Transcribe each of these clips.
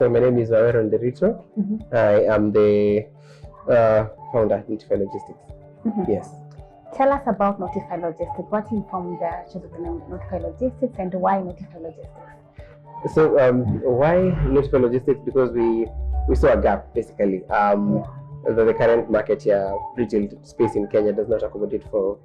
So my name is Waweru Nderito. I am the founder at Notify Logistics. Yes. Tell us about Notify Logistics. What informed the choice of the name Notify Logistics, and why Notify Logistics? So why Notify Logistics? Because we saw a gap basically. The current market here, retail space in Kenya does not accommodate for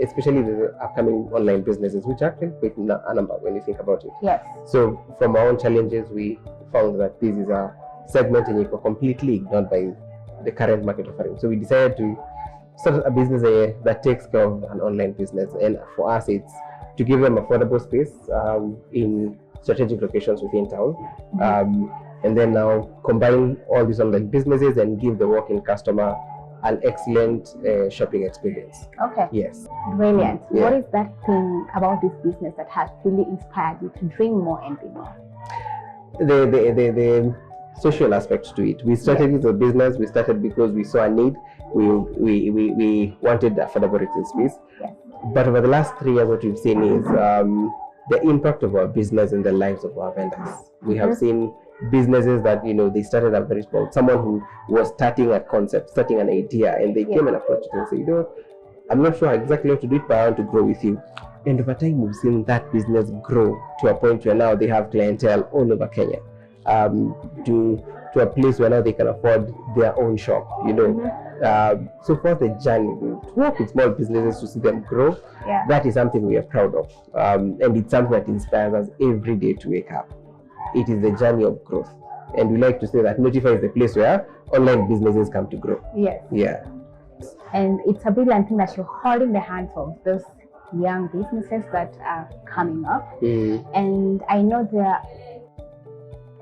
especially the upcoming online businesses, which are quite a number when you think about it. Yes. So from our own challenges, we found that this is a segment and it's completely ignored by the current market offering. So we decided to start a business that takes care of an online business, and for us, it's to give them affordable space in strategic locations within town, and then now combine all these online businesses and give the walk-in customer an excellent shopping experience. Okay. Yes. Brilliant. Yeah. What is that thing about this business that has really inspired you to dream more and be more? The social aspect to it. We started as a business. We started because we saw a need. We wanted affordable retail space. Yes. But over the last 3 years, what we've seen is the impact of our business in the lives of our vendors. We have seen businesses that, they started up very small. Someone who was starting a concept, starting an idea, and they came and approached us and said, I'm not sure exactly how to do it, but I want to grow with you. And over time, we've seen that business grow to a point where now they have clientele all over Kenya, to a place where now they can afford their own shop, So for the journey, to work with small businesses to see them grow, that is something we are proud of. And it's something that inspires us every day to wake up. It is the journey of growth. And we like to say that Notify is the place where online businesses come to grow. Yes. Yeah. And it's a brilliant thing that you're holding the hands of those young businesses that are coming up. And I know there are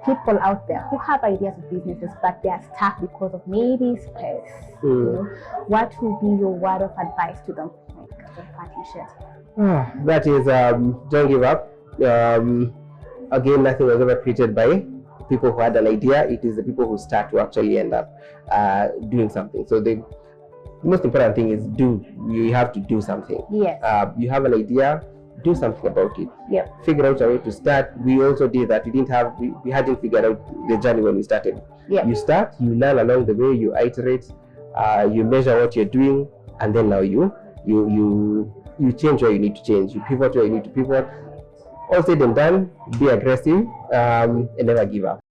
people out there who have ideas of businesses, but they are stuck because of maybe space. What would be your word of advice to them? Like as a parting share? That is, don't give up. Again, nothing was ever created by people who had an idea. It is the people who start who actually end up doing something. So the most important thing is you have to do something. Yes. You have an idea, do something about it. Yep. Figure out a way to start. We also did that. We hadn't figured out the journey when we started. Yep. You start, you learn along the way, you iterate, you measure what you're doing, and then now you change where you need to change. You pivot where you need to pivot. All said and done, be aggressive and never give up.